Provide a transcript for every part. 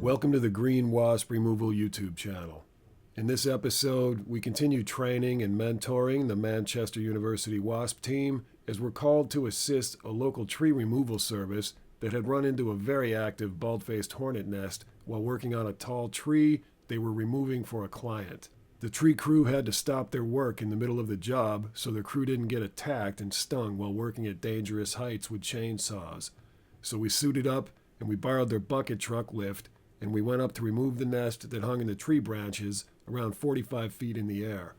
Welcome to the Green Wasp Removal YouTube channel. In this episode, we continue training and mentoring the Manchester University Wasp Team as we're called to assist a local tree removal service that had run into a very active Baldfaced Hornet nest while working on a tall tree they were removing for a client. The tree crew had to stop their work in the middle of the job so their crew didn't get attacked and stung while working at dangerous heights with chainsaws. So we suited up and we borrowed their bucket truck lift, and we went up to remove the nest that hung in the tree branches around 45 feet in the air.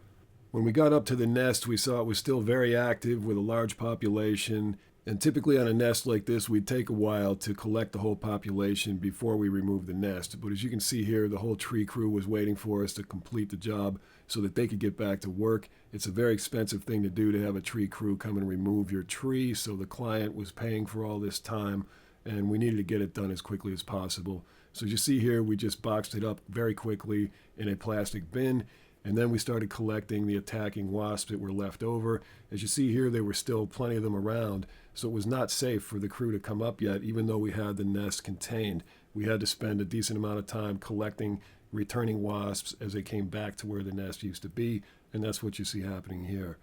When we got up to the nest, we saw it was still very active with a large population, and typically on a nest like this, we'd take a while to collect the whole population before we remove the nest. But as you can see here, the whole tree crew was waiting for us to complete the job so that they could get back to work. It's a very expensive thing to do to have a tree crew come and remove your tree, so the client was paying for all this time, and we needed to get it done as quickly as possible. So as you see here, we just boxed it up very quickly in a plastic bin, and then we started collecting the attacking wasps that were left over. As you see here, there were still plenty of them around, so it was not safe for the crew to come up yet, even though we had the nest contained. We had to spend a decent amount of time collecting returning wasps as they came back to where the nest used to be, and that's what you see happening here.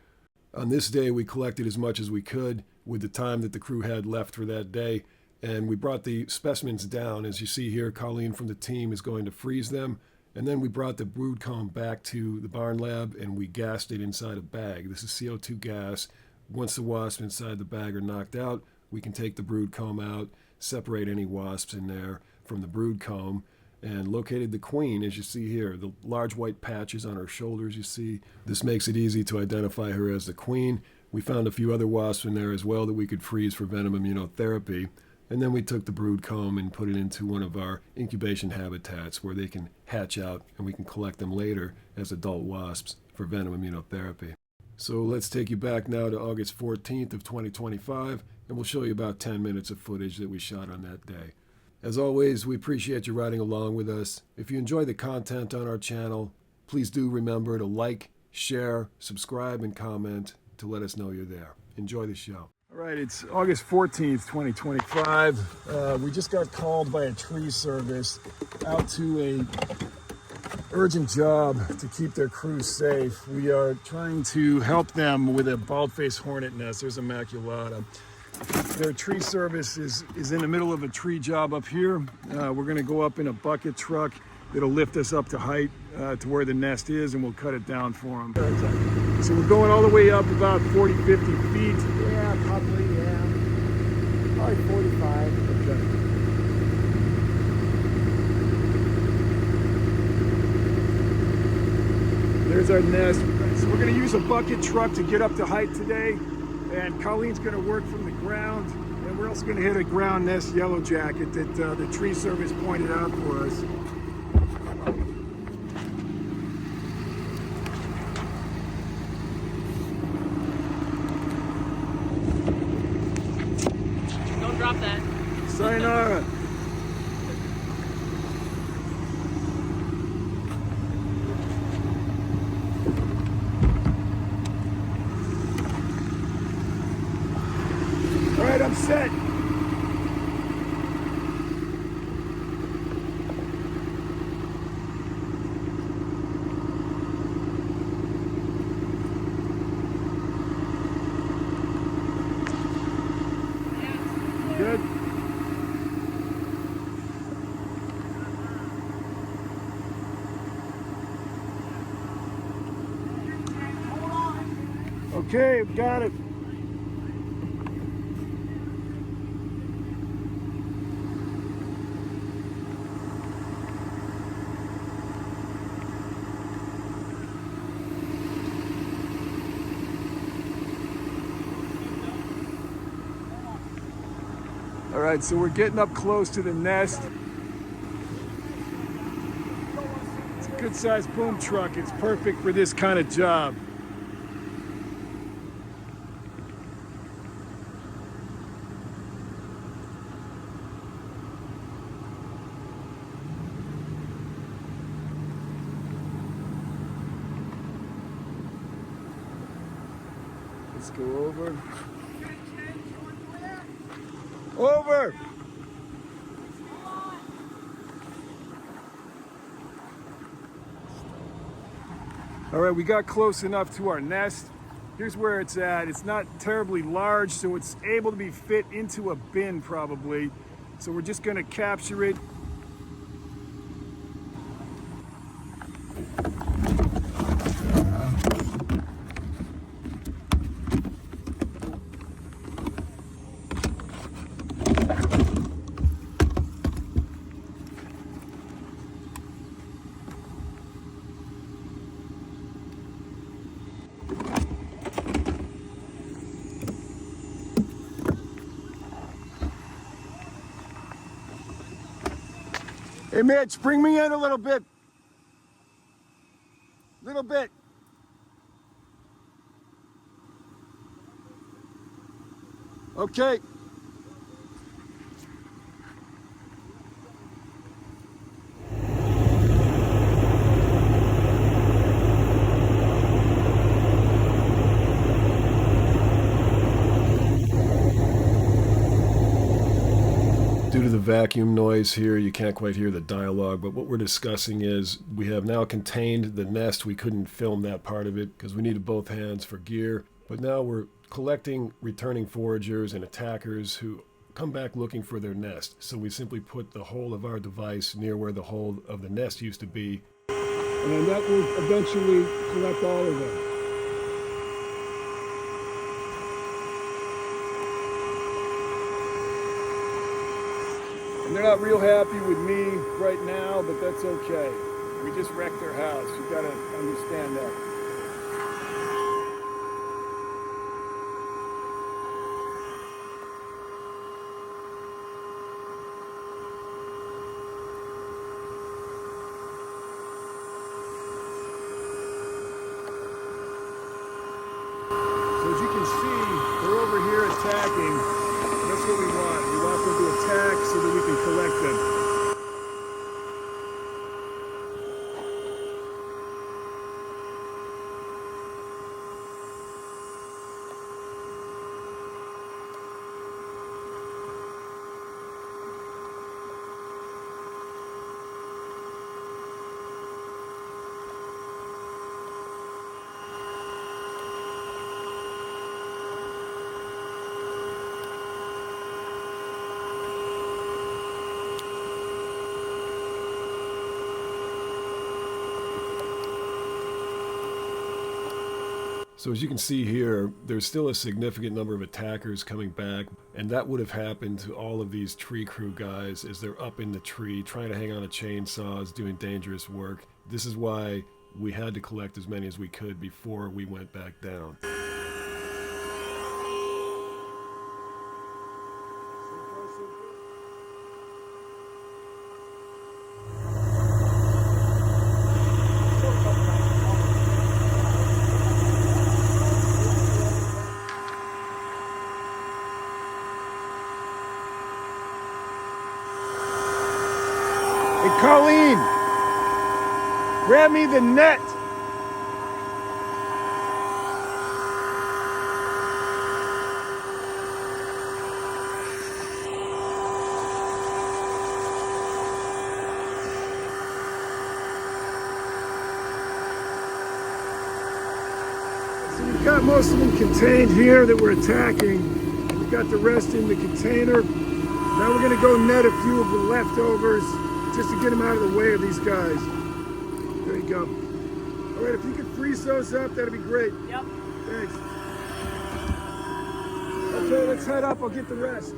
On this day, we collected as much as we could with the time that the crew had left for that day. And we brought the specimens down. As you see here, Colleen from the team is going to freeze them. And then we brought the brood comb back to the barn lab and we gassed it inside a bag. This is CO2 gas. Once the wasps inside the bag are knocked out, we can take the brood comb out, separate any wasps in there from the brood comb, and located the queen, as you see here. The large white patches on her shoulders, you see. This makes it easy to identify her as the queen. We found a few other wasps in there as well that we could freeze for venom immunotherapy. And then we took the brood comb and put it into one of our incubation habitats where they can hatch out and we can collect them later as adult wasps for venom immunotherapy. So let's take you back now to August 14th of 2025, and we'll show you about 10 minutes of footage that we shot on that day. As always, we appreciate you riding along with us. If you enjoy the content on our channel, please do remember to like, share, subscribe, and comment to let us know you're there. Enjoy the show. All right, it's August 14th, 2025. We just got called by a tree service out to a urgent job to keep their crew safe. We are trying to help them with a bald-faced hornet nest. There's a maculata. Their tree service is in the middle of a tree job up here. We're going to go up in a bucket truck that'll lift us up to height to where the nest is, and we'll cut it down for them. So we're going all the way up about 40, 50 feet. Yeah, probably 45. Okay. There's our nest. So we're going to use a bucket truck to get up to height today, and Colleen's going to work from the ground, and we're also going to hit a ground nest yellow jacket that the tree service pointed out for us. Drop that. Sayonara. All right, I'm set. Good. Okay, got it. All right, so we're getting up close to the nest. It's a good-sized boom truck. It's perfect for this kind of job. Let's go over. Over! All right, we got close enough to our nest. Here's where it's at. It's not terribly large, so it's able to be fit into a bin probably. So we're just gonna capture it. Hey Mitch, bring me in a little bit. Little bit. Okay. Due to the vacuum noise here, you can't quite hear the dialogue, but what we're discussing is we have now contained the nest. We couldn't film that part of it because we needed both hands for gear, but now we're collecting returning foragers and attackers who come back looking for their nest. So we simply put the hole of our device near where the hole of the nest used to be. And that will eventually collect all of them. And they're not real happy with me right now, but that's okay. We just wrecked their house. You gotta understand that. So as you can see, they're over here attacking. That's what we want. We want them to attack so that we can collect them. So as you can see here, there's still a significant number of attackers coming back, and that would have happened to all of these tree crew guys as they're up in the tree trying to hang on to chainsaws, doing dangerous work. This is why we had to collect as many as we could before we went back down. Hey, Colleen, grab me the net. So we've got most of them contained here that we're attacking. We've got the rest in the container. Now we're gonna go net a few of the leftovers, just to get them out of the way of these guys. There you go. All right, if you could freeze those up, that'd be great. Yep. Thanks. Okay, let's head up. I'll get the rest.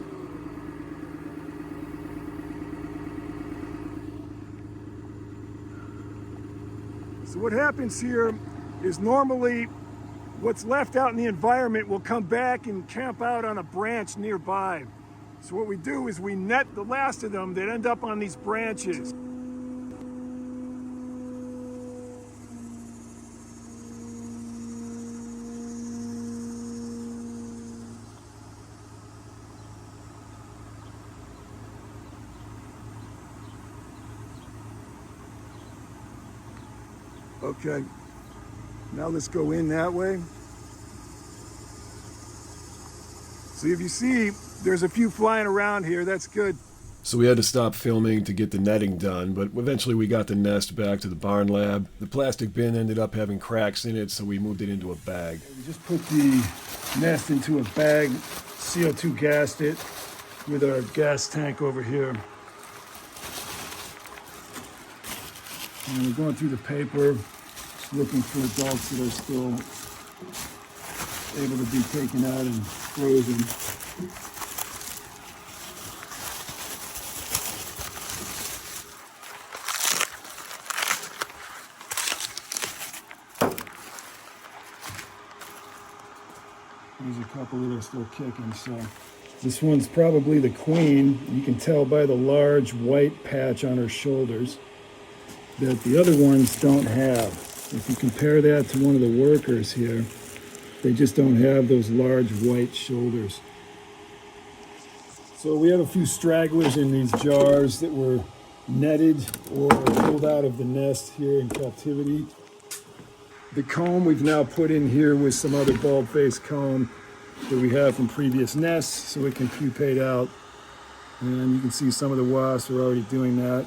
So what happens here is normally what's left out in the environment will come back and camp out on a branch nearby. So what we do is we net the last of them that end up on these branches. Okay, now let's go in that way. So if you see, there's a few flying around here, that's good. So we had to stop filming to get the netting done, but eventually we got the nest back to the barn lab. The plastic bin ended up having cracks in it, so we moved it into a bag. We just put the nest into a bag, CO2 gassed it with our gas tank over here. And we're going through the paper, just looking for adults that are still able to be taken out and frozen. There's a couple that are still kicking, so. This one's probably the queen. You can tell by the large white patch on her shoulders that the other ones don't have. If you compare that to one of the workers here, they just don't have those large white shoulders. So we have a few stragglers in these jars that were netted or pulled out of the nest here in captivity. The comb we've now put in here with some other bald-faced comb that we have from previous nests so it can pupate out. And you can see some of the wasps are already doing that.